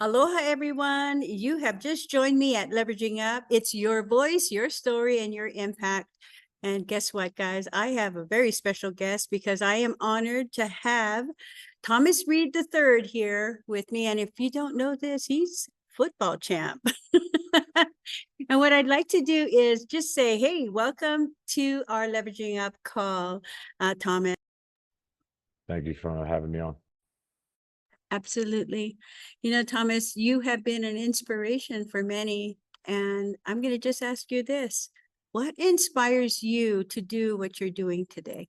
Aloha, everyone. You have just joined me at Leveraging Up. It's your voice, your story, and your impact. And guess what, guys? I have a very special guest because I am honored to have Thomas Reed III here with me. And if you don't know this, he's football champ. And what I'd like to do is just say, hey, welcome to our Leveraging Up call, Thomas. Thank you for having me on. Absolutely. You know, Thomas, you have been an inspiration for many. And I'm going to just ask you this. What inspires you to do what you're doing today?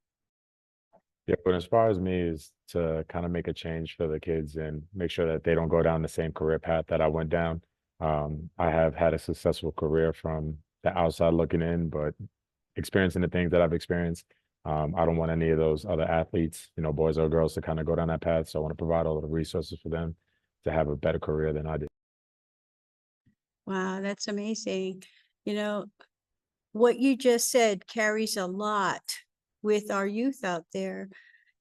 Yeah, what inspires me is to kind of make a change for the kids and make sure that they don't go down the same career path that I went down. I have had a successful career from the outside looking in, but experiencing the things that I've experienced, I don't want any of those other athletes, boys or girls, to kind of go down that path. So I want to provide all of the resources for them to have a better career than I did. Wow, that's amazing. You know, what you just said carries a lot with our youth out there.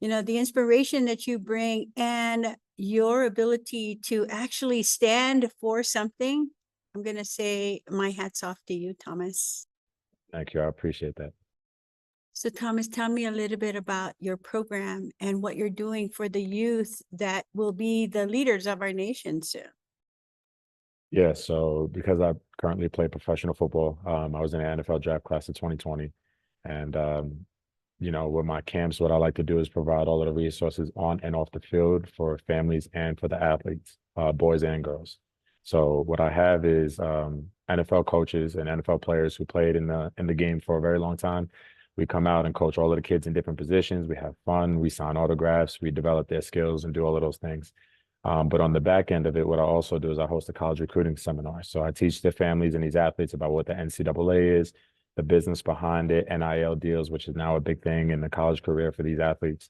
You know, the inspiration that you bring and your ability to actually stand for something. I'm going to say my hat's off to you, Thomas. Thank you. I appreciate that. So Thomas, tell me a little bit about your program and what you're doing for the youth that will be the leaders of our nation soon. Yeah, so because I currently play professional football, I was in the NFL draft class of 2020. And with my camps, what I like to do is provide all of the resources on and off the field for families and for the athletes, boys and girls. So what I have is NFL coaches and NFL players who played in the game for a very long time. We come out and coach all of the kids in different positions. We have fun. We sign autographs. We develop their skills and do all of those things. But on the back end of it, what I also do is I host a college recruiting seminar. So I teach the families and these athletes about what the NCAA is, the business behind it, NIL deals, which is now a big thing in the college career for these athletes.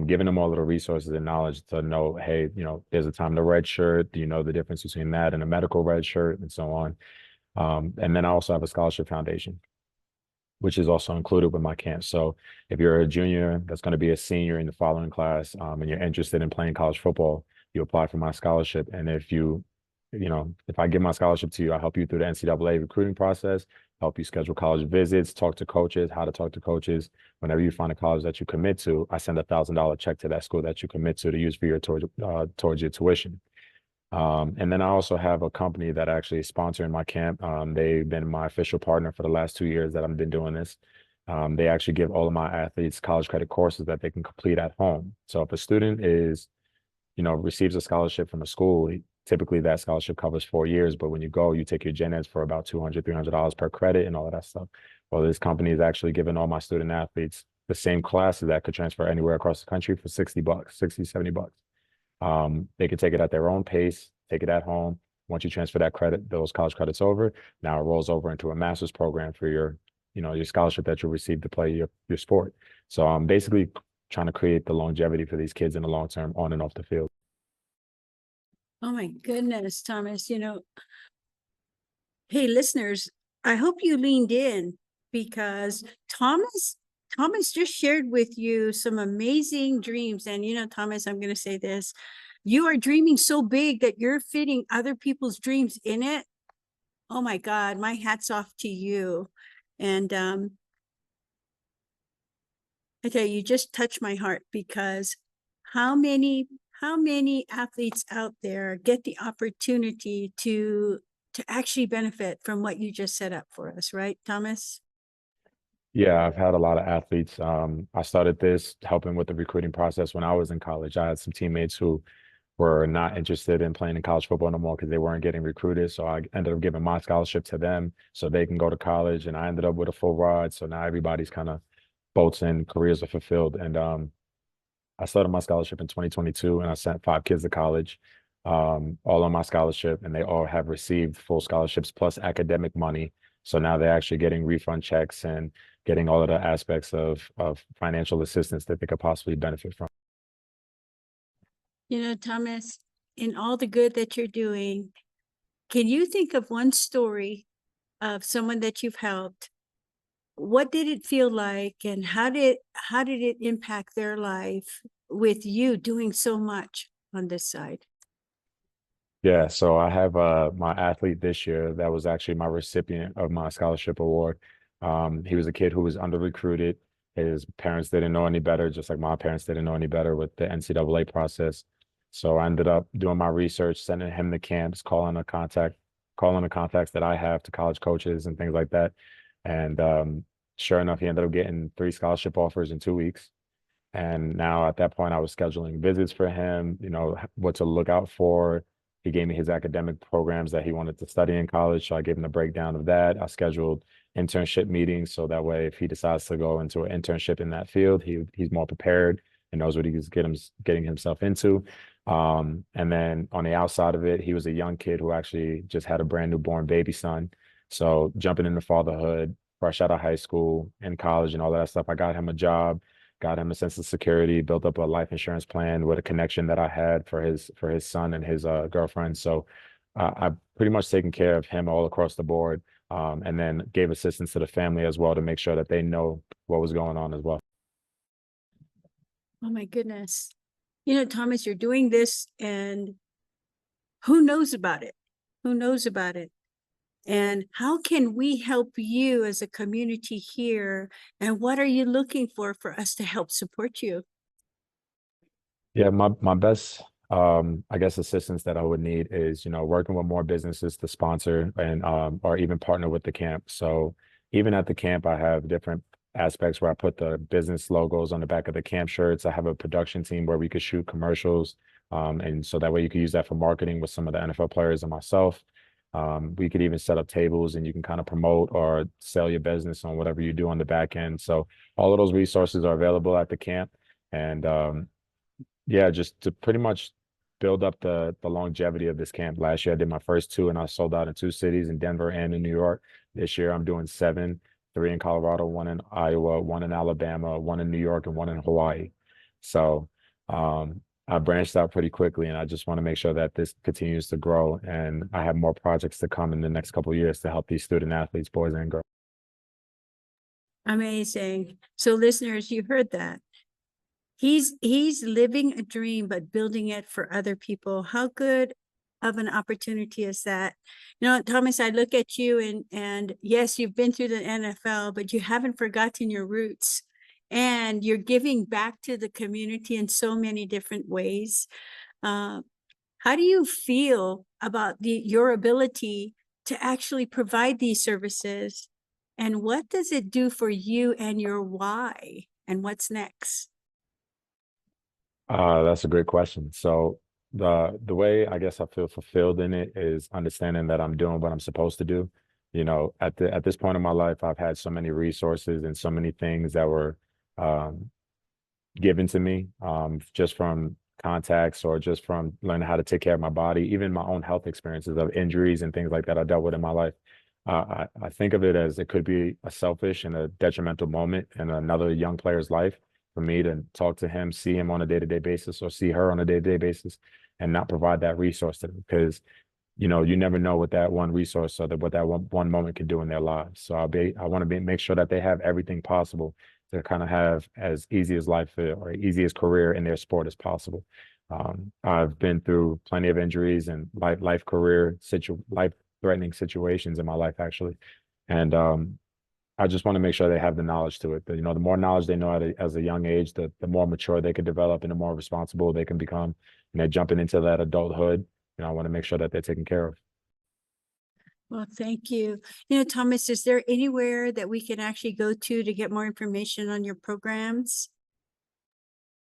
Giving them all of the resources and knowledge to know, hey, there's a time to red shirt. Do you know the difference between that and a medical red shirt and so on? And then I also have a scholarship foundation, which is also included with my camp. So if you're a junior that's going to be a senior in the following class, and you're interested in playing college football, you apply for my scholarship. And if I give my scholarship to you, I help you through the NCAA recruiting process, help you schedule college visits, talk to coaches, how to talk to coaches. Whenever you find a college that you commit to, I send $1,000 check to that school that you commit to use for towards your tuition. And then I also have a company that actually is sponsoring my camp. They've been my official partner for the last 2 years that I've been doing this. They actually give all of my athletes college credit courses that they can complete at home. So if a student receives a scholarship from a school, typically that scholarship covers 4 years. But when you go, you take your gen eds for about $200, $300 per credit and all of that stuff. Well, this company is actually giving all my student athletes the same classes that could transfer anywhere across the country for $60, 60, $70. They can take it at their own pace, take it at home. Once you transfer that credit, those college credits over, now it rolls over into a master's program for your scholarship that you receive to play your sport. So I'm basically trying to create the longevity for these kids in the long term on and off the field. Oh my goodness, Thomas, hey, listeners, I hope you leaned in because Thomas just shared with you some amazing dreams. And, Thomas, I'm going to say this. You are dreaming so big that you're fitting other people's dreams in it. Oh my God, my hat's off to you. And I tell you just touched my heart because how many athletes out there get the opportunity to actually benefit from what you just set up for us, right, Thomas? Yeah, I've had a lot of athletes. I started this helping with the recruiting process when I was in college. I had some teammates who were not interested in playing in college football no more because they weren't getting recruited. So I ended up giving my scholarship to them so they can go to college. And I ended up with a full ride. So now everybody's kind of boats and careers are fulfilled. And I started my scholarship in 2022 and I sent 5 kids to college, all on my scholarship. And they all have received full scholarships plus academic money. So now they're actually getting refund checks and getting all of the aspects of financial assistance that they could possibly benefit from. Thomas, in all the good that you're doing, can you think of one story of someone that you've helped? What did it feel like and how did it impact their life with you doing so much on this side? Yeah, so I have my athlete this year that was actually my recipient of my scholarship award. He was a kid who was under recruited. His parents didn't know any better, just like my parents didn't know any better with the NCAA process. So I ended up doing my research, sending him to camps, calling the contacts that I have to college coaches and things like that. And sure enough, he ended up getting 3 scholarship offers in 2 weeks. And now at that point, I was scheduling visits for him, what to look out for. He gave me his academic programs that he wanted to study in college. So I gave him the breakdown of that. I scheduled internship meetings. So that way, if he decides to go into an internship in that field, he's more prepared and knows what he's getting himself into. And then on the outside of it, he was a young kid who actually just had a brand new born baby son. So jumping into fatherhood, fresh out of high school and college and all that stuff, I got him a job, got him a sense of security, built up a life insurance plan with a connection that I had for his son and his girlfriend. So I've pretty much taken care of him all across the board, and then gave assistance to the family as well to make sure that they know what was going on as well. Oh my goodness. Thomas, you're doing this and who knows about it? Who knows about it? And how can we help you as a community here? And what are you looking for us to help support you? Yeah, my best I guess assistance that I would need is, working with more businesses to sponsor and or even partner with the camp. So even at the camp, I have different aspects where I put the business logos on the back of the camp shirts. I have a production team where we could shoot commercials. And so that way you could use that for marketing with some of the NFL players and myself. We could even set up tables and you can kind of promote or sell your business on whatever you do on the back end. So all of those resources are available at the camp. And yeah, just to pretty much build up the longevity of this camp. Last year I did my first 2 and I sold out in 2 cities in Denver and in New York. This year I'm doing 7, 3 in Colorado, 1 in Iowa, 1 in Alabama, 1 in New York, and 1 in Hawaii. So I branched out pretty quickly and I just want to make sure that this continues to grow and I have more projects to come in the next couple of years to help these student athletes, boys and girls. Amazing. So listeners, you heard that. He's living a dream, but building it for other people. How good of an opportunity is that? Thomas, I look at you and yes, you've been through the NFL, but you haven't forgotten your roots and you're giving back to the community in so many different ways. How do you feel about your ability to actually provide these services? And what does it do for you and your why? And what's next? That's a great question. So the way I guess I feel fulfilled in it is understanding that I'm doing what I'm supposed to do. At this point in my life, I've had so many resources and so many things that were um, given to me, just from contacts or just from learning how to take care of my body, even my own health experiences of injuries and things like that I dealt with in my life. I think of it as it could be a selfish and a detrimental moment in another young player's life for me to talk to him, see him on a day-to-day basis or see her on a day-to-day basis and not provide that resource to them because you never know what that one resource or what that one moment can do in their lives. So I want to make sure that they have everything possible to kind of have as easy as life or easiest career in their sport as possible. I've been through plenty of injuries and life threatening situations in my life actually, and I just want to make sure they have the knowledge to it. The more knowledge they know as a young age, the more mature they can develop and the more responsible they can become. And they're jumping into that adulthood. I want to make sure that they're taken care of. Well, thank you. Thomas, is there anywhere that we can actually go to get more information on your programs?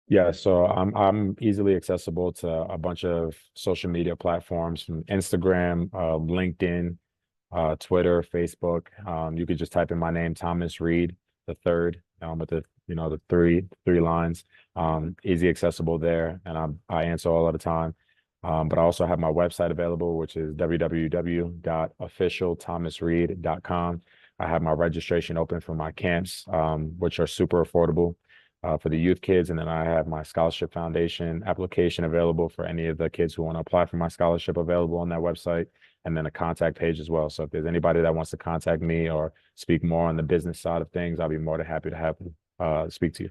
Yeah, so I'm easily accessible to a bunch of social media platforms from Instagram, LinkedIn, Twitter, Facebook. You could just type in my name, Thomas Reed the third, with the three lines. Easy accessible there, and I answer all of the time. But I also have my website available, which is www.officialthomasreed.com. I have my registration open for my camps, which are super affordable for the youth kids. And then I have my scholarship foundation application available for any of the kids who want to apply for my scholarship available on that website. And then a contact page as well. So if there's anybody that wants to contact me or speak more on the business side of things, I'll be more than happy to have speak to you.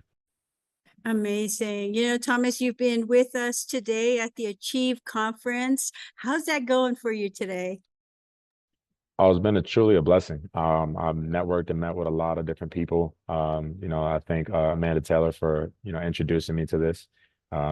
Amazing. You know, Thomas, you've been with us today at the Achieve Conference. How's that going for you today? Oh, it's been truly a blessing. I've networked and met with a lot of different people. I thank Amanda Taylor for, introducing me to this.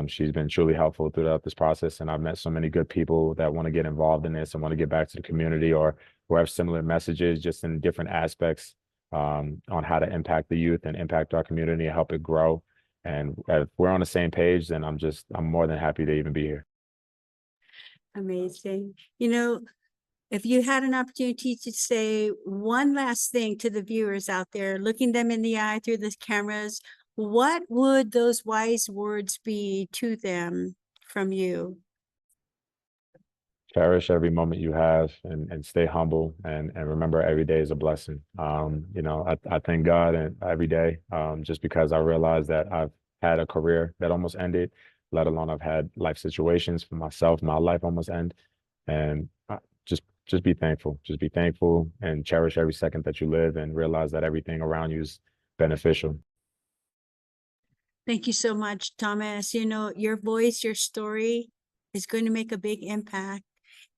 She's been truly helpful throughout this process, and I've met so many good people that want to get involved in this and want to get back to the community or who have similar messages just in different aspects on how to impact the youth and impact our community and help it grow. And if we're on the same page, then I'm more than happy to even be here. Amazing. You know, if you had an opportunity to say one last thing to the viewers out there, looking them in the eye through the cameras, what would those wise words be to them from you? Cherish every moment you have and stay humble and remember every day is a blessing. I thank God and every day, just because I realize that I've had a career that almost ended, let alone I've had life situations for myself, my life almost end. And just be thankful. Just be thankful and cherish every second that you live and realize that everything around you is beneficial. Thank you so much, Thomas. You know, your voice, your story is going to make a big impact.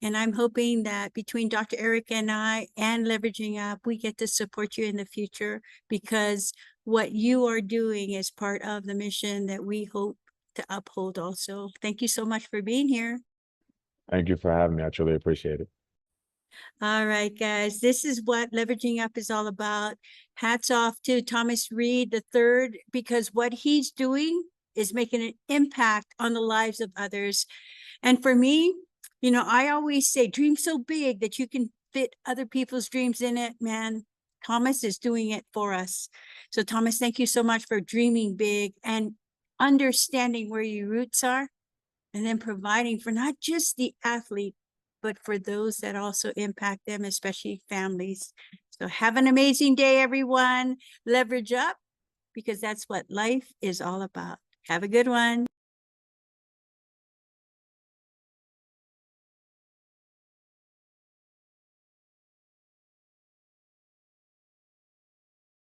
And I'm hoping that between Dr. Eric and I and Leveraging Up, we get to support you in the future because what you are doing is part of the mission that we hope to uphold also. Thank you so much for being here. Thank you for having me. I truly appreciate it. All right, guys, this is what Leveraging Up is all about. Hats off to Thomas Reed III, because what he's doing is making an impact on the lives of others. And for me, you know, I always say, dream so big that you can fit other people's dreams in it, man. Thomas is doing it for us. So Thomas, thank you so much for dreaming big and understanding where your roots are, and then providing for not just the athlete, but for those that also impact them, especially families. So have an amazing day, everyone. Leverage up, because that's what life is all about. Have a good one.